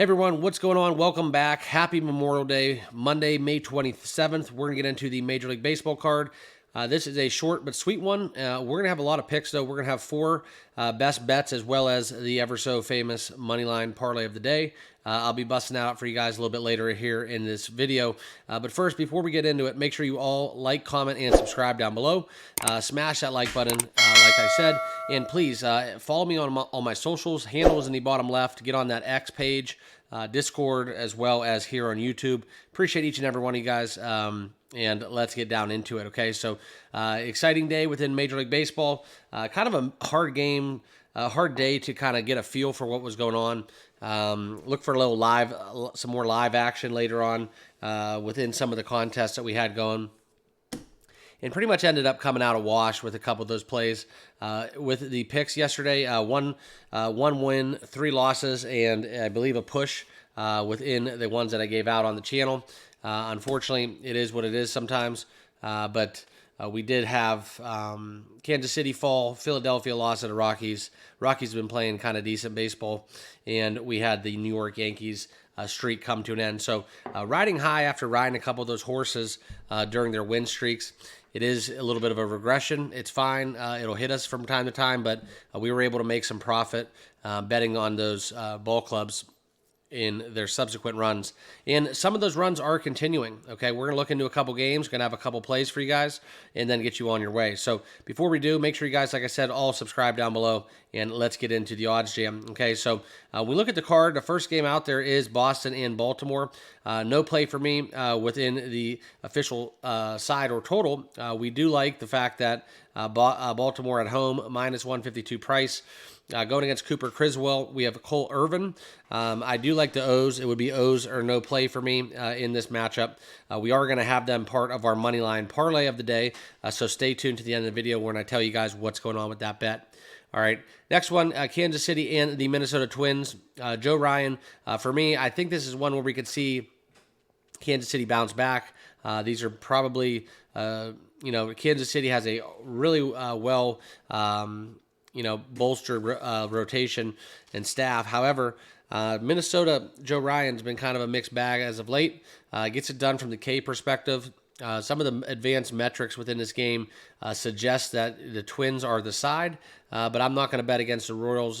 Hey everyone, what's going on? Welcome back. Happy Memorial Day, Monday, May 27th. We're going to get into the Major League Baseball card. This is a short but sweet one. We're going to have a lot of picks, though. We're going to have four best bets as well as the ever so famous moneyline parlay of the day. I'll be busting out for you guys a little bit later here in this video. But first, before we get into it, make sure you all like, comment, and subscribe down below. Smash that like button, like I said. And please, follow me on my socials. Handles in the bottom left. Get on that X page, Discord, as well as here on YouTube. Appreciate each and every one of you guys. And let's get down into it, okay? So, exciting day within Major League Baseball. Kind of a hard game, a hard day to kind of get a feel for what was going on. Look for a little live, some more live action later on within some of the contests that we had going. And pretty much ended up coming out a wash with a couple of those plays. With the picks yesterday, one win, 3 losses, and I believe a push within the ones that I gave out on the channel. Unfortunately, it is what it is sometimes, but we did have Kansas City fall, Philadelphia loss to the Rockies. Rockies have been playing kind of decent baseball, and we had the New York Yankees streak come to an end. So riding high after riding a couple of those horses during their win streaks. It is a little bit of a regression. It's fine. It'll hit us from time to time, but we were able to make some profit betting on those ball clubs in their subsequent runs. And some of those runs are continuing, okay? We're going to look into a couple games, going to have a couple plays for you guys, and then get you on your way. So before we do, make sure you guys, like I said, all subscribe down below, and let's get into the odds jam, okay? So we look at the card. The first game out there is Boston and Baltimore. No play for me within the official side or total. We do like the fact that Baltimore at home, minus 152 price. Going against Cooper Criswell, we have Cole Irvin. I do like the O's. It would be O's or no play for me in this matchup. We are going to have them part of our moneyline parlay of the day, so stay tuned to the end of the video when I tell you guys what's going on with that bet. All right, next one, Kansas City and the Minnesota Twins. Joe Ryan, for me, I think this is one where we could see Kansas City bounce back. These are probably, Kansas City has a really bolstered rotation and staff. However, Minnesota, Joe Ryan's been kind of a mixed bag as of late. Gets it done from the K perspective. Some of the advanced metrics within this game suggest that the Twins are the side, but I'm not going to bet against the Royals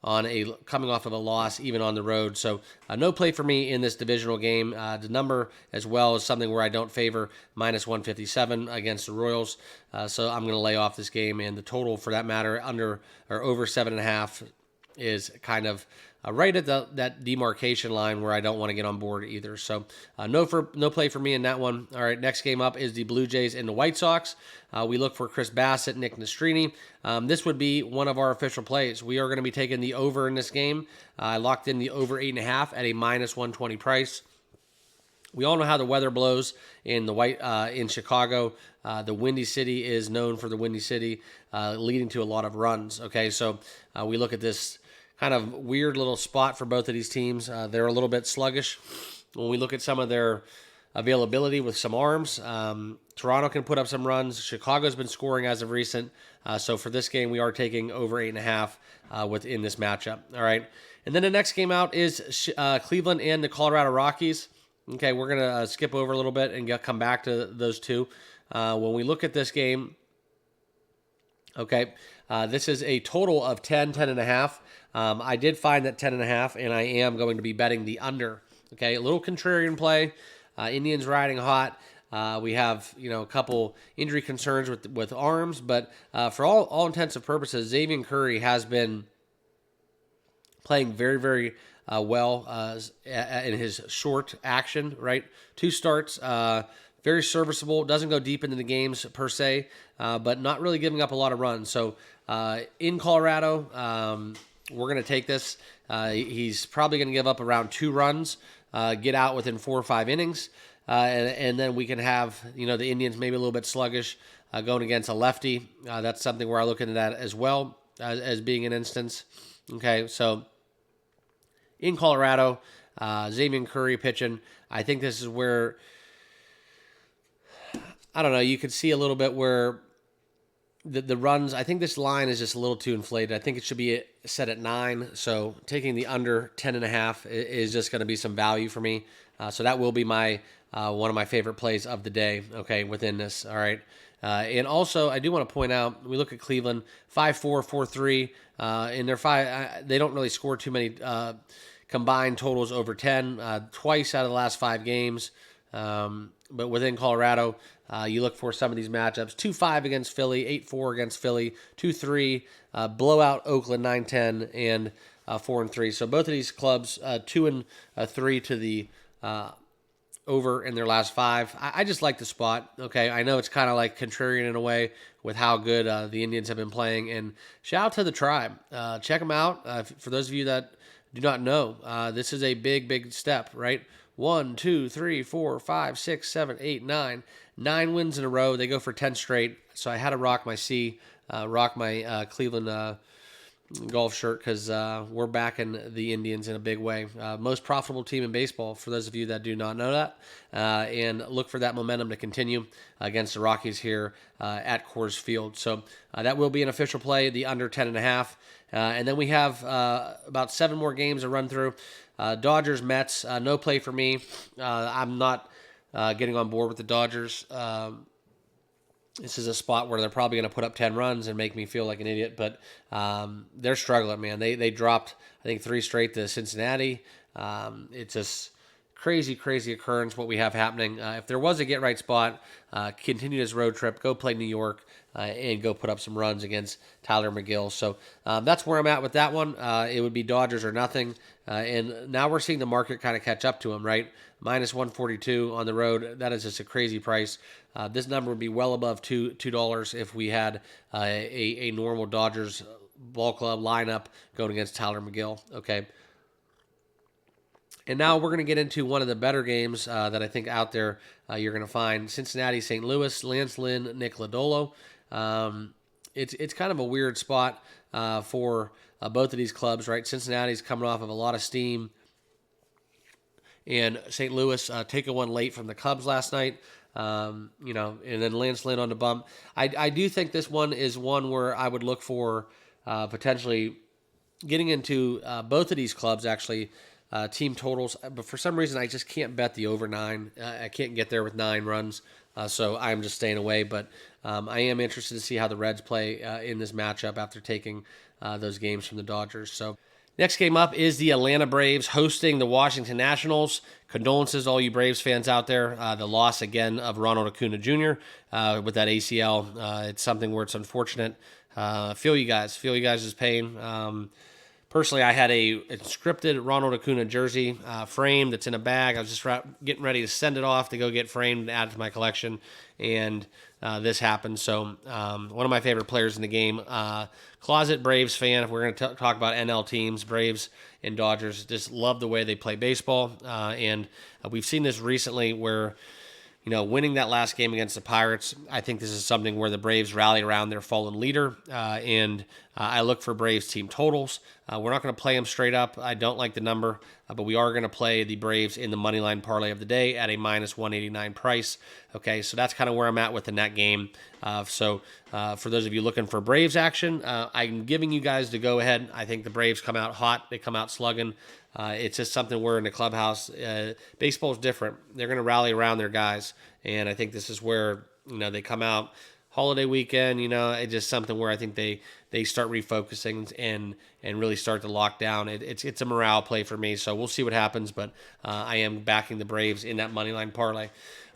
coming off of a loss, even on the road. So no play for me in this divisional game. The number as well is something where I don't favor, minus 157 against the Royals. So I'm going to lay off this game, and the total for that matter, under or over 7.5, is kind of right at that demarcation line where I don't want to get on board either. So no play for me in that one. All right, next game up is the Blue Jays and the White Sox. We look for Chris Bassett, Nick Nastrini. This would be one of our official plays. We are going to be taking the over in this game. I locked in the over 8.5 at a minus 120 price. We all know how the weather blows in in Chicago. The Windy City is known for the Windy City, leading to a lot of runs. Okay, so we look at this kind of weird little spot for both of these teams. They're a little bit sluggish. When we look at some of their availability with some arms, Toronto can put up some runs. Chicago's been scoring as of recent. So for this game, we are taking over 8.5 within this matchup. All right. And then the next game out is Cleveland and the Colorado Rockies. Okay, we're going to skip over a little bit and come back to those two. When we look at this game, okay, this is a total of 10.5. I did find that 10.5, and I am going to be betting the under. Okay, a little contrarian play. Indians riding hot. We have a couple injury concerns with arms, but for all intents and purposes, Xavier Curry has been playing very, very well in his short action. Right, 2 starts. Very serviceable. Doesn't go deep into the games per se, but not really giving up a lot of runs. So in Colorado, we're going to take this. He's probably going to give up around 2 runs, get out within 4 or 5 innings, and then we can have the Indians maybe a little bit sluggish going against a lefty. That's something where I look into that as well as being an instance. Okay, so in Colorado, Xavier Curry pitching. I think this is where, I don't know, you could see a little bit where the runs, I think this line is just a little too inflated. I think it should be set at 9. So taking the under 10.5 is just going to be some value for me. So that will be my one of my favorite plays of the day. Okay, within this. All right. And also, I do want to point out, we look at Cleveland 5-4, 4-3. In their five, they don't really score too many combined totals over 10. Twice out of the last 5 games. But within Colorado, you look for some of these matchups. 2-5 against Philly, 8-4 against Philly, 2-3, blowout Oakland 9-10, and 4-3. So both of these clubs, 2-3 to the over in their last 5. I just like the spot. Okay, I know it's kind of like contrarian in a way with how good the Indians have been playing. And shout out to the Tribe. Check them out. For those of you that do not know, this is a big step, right? 1, 2, 3, 4, 5, 6, 7, 8, 9. 9 wins in a row. They go for 10 straight. So I had to rock my Cleveland golf shirt because we're backing the Indians in a big way. Most profitable team in baseball, for those of you that do not know that. And look for that momentum to continue against the Rockies here at Coors Field. So that will be an official play, the under 10.5. And then we have about 7 more games to run through. Dodgers, Mets, no play for me. I'm not getting on board with the Dodgers. This is a spot where they're probably going to put up 10 runs and make me feel like an idiot, but they're struggling, man. They dropped, I think, 3 straight to Cincinnati. It's just crazy occurrence what we have happening. If there was a get-right spot, continue this road trip, go play New York, and go put up some runs against Tyler McGill. So that's where I'm at with that one. It would be Dodgers or nothing. And now we're seeing the market kind of catch up to them, right? Minus 142 on the road. That is just a crazy price. This number would be well above $2 if we had a normal Dodgers ball club lineup going against Tyler McGill. Okay. And now we're going to get into one of the better games that I think out there you're going to find. Cincinnati, St. Louis, Lance Lynn, Nick Lodolo. It's kind of a weird spot for both of these clubs, right? Cincinnati's coming off of a lot of steam. And St. Louis taking one late from the Cubs last night. And then Lance Lynn on the bump. I do think this one is one where I would look for potentially getting into both of these clubs, actually, team totals. But for some reason, I just can't bet the over 9. I can't get there with 9 runs. So I'm just staying away. But I am interested to see how the Reds play in this matchup after taking those games from the Dodgers. So next game up is the Atlanta Braves hosting the Washington Nationals. Condolences, all you Braves fans out there. The loss again of Ronald Acuna Jr. With that ACL. It's something where it's unfortunate. Feel you guys' pain. Personally, I had a scripted Ronald Acuna jersey framed that's in a bag. I was just getting ready to send it off to go get framed and add it to my collection, and this happened. So one of my favorite players in the game, closet Braves fan, if we're going to talk about NL teams, Braves and Dodgers, just love the way they play baseball. And we've seen this recently where, winning that last game against the Pirates, I think this is something where the Braves rally around their fallen leader, and I look for Braves team totals. We're not going to play them straight up. I don't like the number, but we are going to play the Braves in the moneyline parlay of the day at a minus 189 price. Okay, so that's kind of where I'm at within that game. So for those of you looking for Braves action, I'm giving you guys to go ahead. I think the Braves come out hot. They come out slugging. It's just something where in the clubhouse, baseball is different. They're going to rally around their guys, and I think this is where they come out holiday weekend. It's just something where I think they start refocusing and really start to lock down. It's a morale play for me, so we'll see what happens. But I am backing the Braves in that moneyline parlay.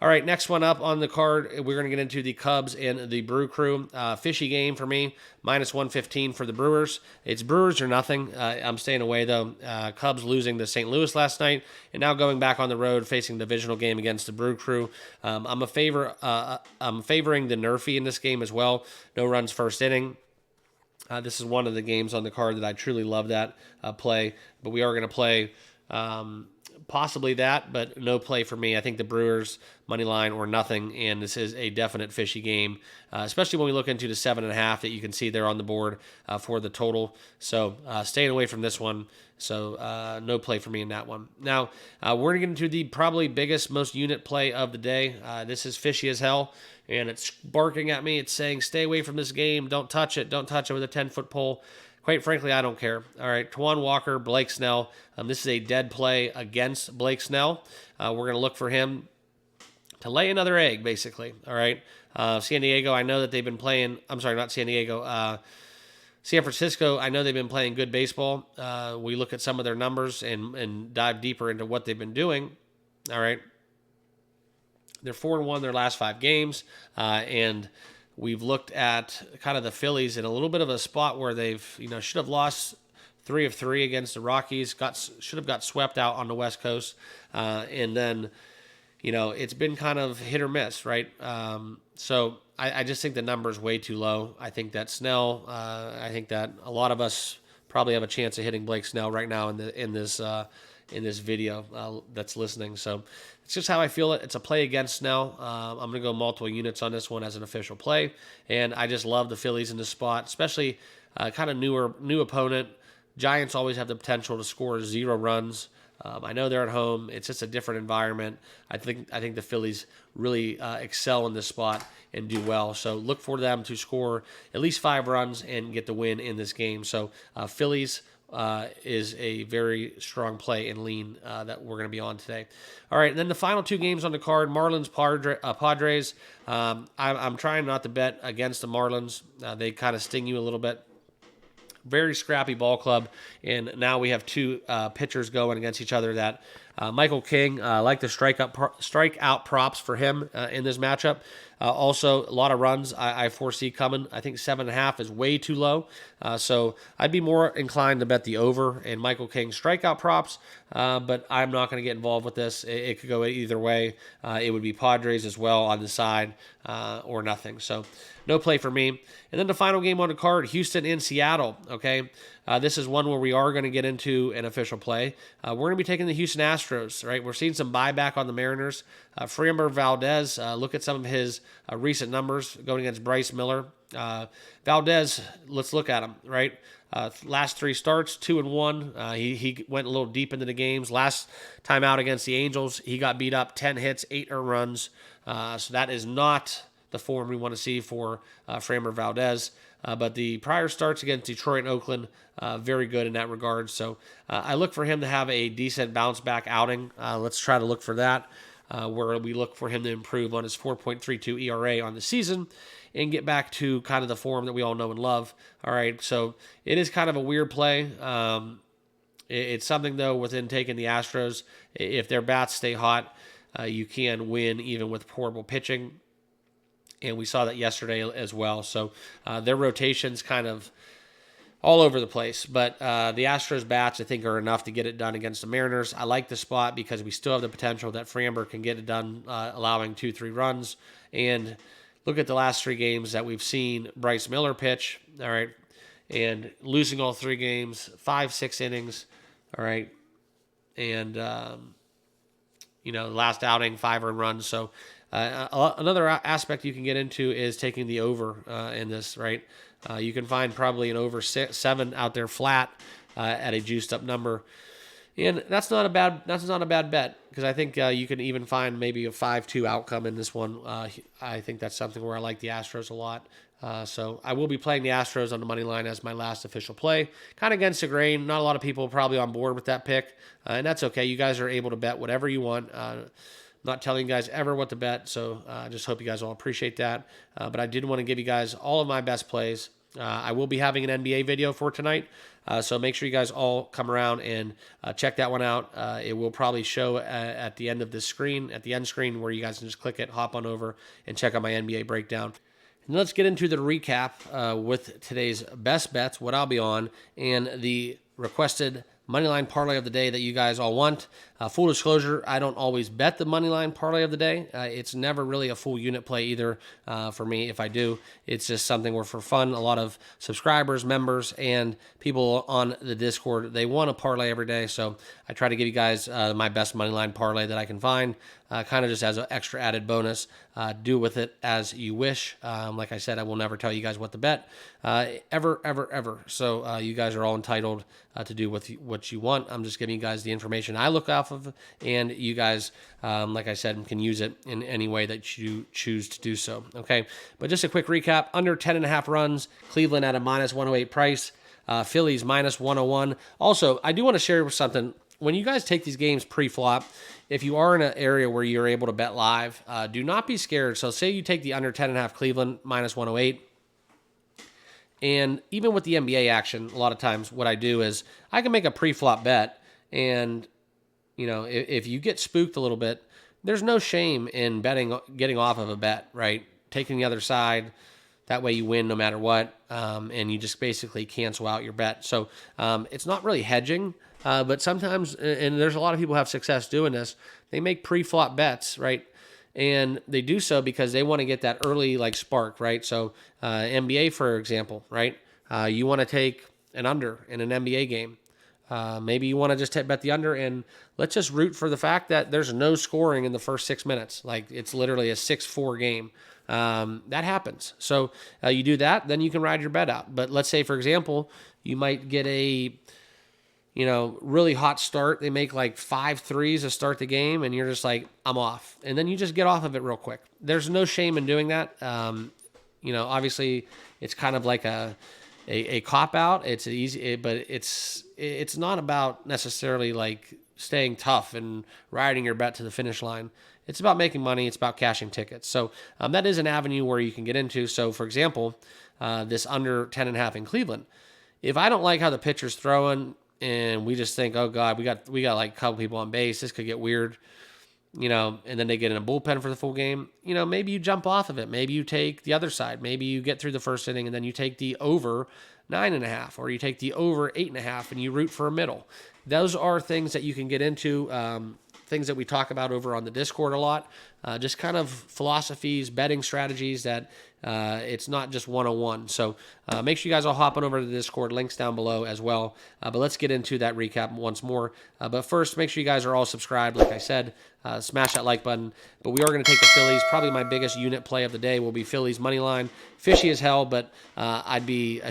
All right, next one up on the card, we're going to get into the Cubs and the Brew Crew. Fishy game for me, minus 115 for the Brewers. It's Brewers or nothing. I'm staying away, though. Cubs losing to St. Louis last night, and now going back on the road facing the divisional game against the Brew Crew. I'm favoring the nrfi in this game as well. No runs first inning. This is one of the games on the card that I truly love that play, but we are going to play possibly that, but no play for me. I think the Brewers money line or nothing, and this is a definite fishy game, especially when we look into the 7.5 that you can see there on the board for the total. So staying away from this one. So no play for me in that one. Now we're going to get into the probably biggest, most unit play of the day. This is fishy as hell, and it's barking at me. It's saying, stay away from this game. Don't touch it. Don't touch it with a 10-foot pole. Quite frankly, I don't care. All right, Twan Walker, Blake Snell. This is a dead play against Blake Snell. We're going to look for him to lay another egg, basically. All right, San Diego, I know that they've been playing. I'm sorry, not San Diego. San Francisco, I know they've been playing good baseball. We look at some of their numbers and dive deeper into what they've been doing. All right, they're 4-1 their last 5 games, and we've looked at kind of the Phillies in a little bit of a spot where they've, should have lost 3 of 3 against the Rockies, should have got swept out on the West Coast, and then, it's been kind of hit or miss, right? So I just think the number is way too low. I think that Snell, I think that a lot of us probably have a chance of hitting Blake Snell right now in this video that's listening. So it's just how I feel it. It's a play against Snell. I'm going to go multiple units on this one as an official play. And I just love the Phillies in this spot, especially kind of new opponent. Giants always have the potential to score 0 runs. I know they're at home. It's just a different environment. I think the Phillies really excel in this spot and do well. So look for them to score at least 5 runs and get the win in this game. So Phillies is a very strong play and lean that we're going to be on today. All right, and then the final 2 games on the card, Marlins, Padres. I'm trying not to bet against the Marlins. They kind of sting you a little bit. Very scrappy ball club, and now we have 2 pitchers going against each other that Michael King, I like the strikeout props for him in this matchup. Also, a lot of runs I foresee coming. I think 7.5 is way too low. So I'd be more inclined to bet the over and Michael King's strikeout props, but I'm not going to get involved with this. It could go either way. It would be Padres as well on the side or nothing. So no play for me. And then the final game on the card, Houston in Seattle. Okay, this is one where we are going to get into an official play. We're going to be taking the Houston Astros, right? We're seeing some buyback on the Mariners. Framber Valdez, look at some of his recent numbers going against Bryce Miller. Valdez, let's look at him, right? Last 3 starts, 2-1. He went a little deep into the games. Last time out against the Angels, he got beat up, 10 hits, 8 earned runs. So that is not the form we want to see for Framber Valdez. But the prior starts against Detroit and Oakland, very good in that regard. So I look for him to have a decent bounce back outing. Let's try to look for that, where we look for him to improve on his 4.32 ERA on the season and get back to kind of the form that we all know and love. All right, so it is kind of a weird play. It's something, though, within taking the Astros. If their bats stay hot, you can win even with horrible pitching. And we saw that yesterday as well. So their rotation's kind of all over the place. But the Astros bats, I think, are enough to get it done against the Mariners. I like the spot because we still have the potential that Framber can get it done, allowing 2-3 runs. And look at the last 3 games that we've seen Bryce Miller pitch, all right, and losing all 3 games, 5-6 innings, all right, and, last outing, 5 earned runs. So another aspect you can get into is taking the over in this, right? You can find probably an over 7 out there flat at a juiced up number, and that's not a bad bet because I think you can even find maybe a 5-2 outcome in this one. I think that's something where I like the Astros a lot. So I will be playing the Astros on the money line as my last official play. Kind of against the grain. Not a lot of people probably on board with that pick, and that's okay. You guys are able to bet whatever you want. Not telling you guys ever what to bet, so I just hope you guys all appreciate that. But I did want to give you guys all of my best plays. I will be having an NBA video for tonight, so make sure you guys all come around and check that one out. It will probably show at the end of this screen, at the end screen, where you guys can just click it, hop on over, and check out my NBA breakdown. And let's get into the recap with today's best bets, what I'll be on, and the requested moneyline parlay of the day that you guys all want. Full disclosure, I don't always bet the money line parlay of the day. It's never really a full unit play either for me. If I do, it's just something where for fun, a lot of subscribers, members, and people on the Discord, they want a parlay every day. So I try to give you guys my best money line parlay that I can find, kind of just as an extra added bonus. Do with it as you wish. Like I said, I will never tell you guys what to bet, ever. So you guys are all entitled to do with what you want. I'm just giving you guys the information I look off of, and you guys, like I said, can use it in any way that you choose to do so. Okay, but just a quick recap: under 10.5 runs, Cleveland at a -108 price, Phillies -101. Also, I do want to share something. When you guys take these games pre-flop, if you are in an area where you're able to bet live, do not be scared. So say you take the under 10.5 Cleveland -108. And even with the NBA action, a lot of times what I do is I can make a pre-flop bet. And, you know, if you get spooked a little bit, there's no shame in getting off of a bet, right? Taking the other side. That way you win no matter what. And you just basically cancel out your bet. So it's not really hedging. But sometimes, and there's a lot of people who have success doing this, they make pre-flop bets, right? And they do so because they want to get that early like spark, right? So NBA, for example, right? You want to take an under in an NBA game. Maybe you want to just bet the under, and let's just root for the fact that there's no scoring in the first 6 minutes. Like it's literally a 6-4 game. That happens. So you do that, then you can ride your bet out. But let's say, for example, you might get a really hot start. They make like 5 threes to start the game, and you're just like, I'm off. And then you just get off of it real quick. There's no shame in doing that. Obviously, it's kind of like a cop-out. It's easy, but it's not about necessarily like staying tough and riding your bet to the finish line. It's about making money. It's about cashing tickets. So that is an avenue where you can get into. So, for example, this under 10.5 in Cleveland. If I don't like how the pitcher's throwing, and we just think, oh God, we got like a couple people on base, this could get weird, and then they get in a bullpen for the full game, maybe you jump off of it. Maybe you take the other side. Maybe you get through the first inning and then you take the over 9.5, or you take the over 8.5 and you root for a middle. Those are things that you can get into, things that we talk about over on the Discord a lot, just kind of philosophies, betting strategies that it's not just 101. So make sure you guys all hop on over to the Discord. Links down below as well. But let's get into that recap once more. But first, make sure you guys are all subscribed. Like I said, smash that like button. But we are going to take the Phillies. Probably my biggest unit play of the day will be Phillies money line. Fishy as hell, but I'd be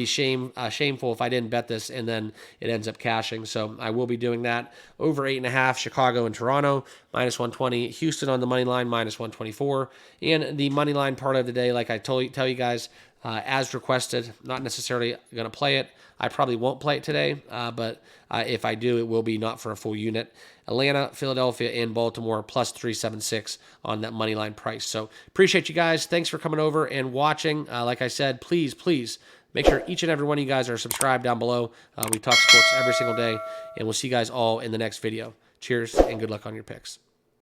shameful if I didn't bet this and then it ends up cashing. So I will be doing that. Over 8.5, Chicago and Toronto, -120. Houston on the money line, -124. And the money line part of the day, like I tell you guys, as requested, not necessarily going to play it. I probably won't play it today, but if I do, it will be not for a full unit. Atlanta, Philadelphia, and Baltimore +376 on that money line price. So appreciate you guys. Thanks for coming over and watching. Like I said, please make sure each and every one of you guys are subscribed down below. We talk sports every single day, and we'll see you guys all in the next video. Cheers and good luck on your picks.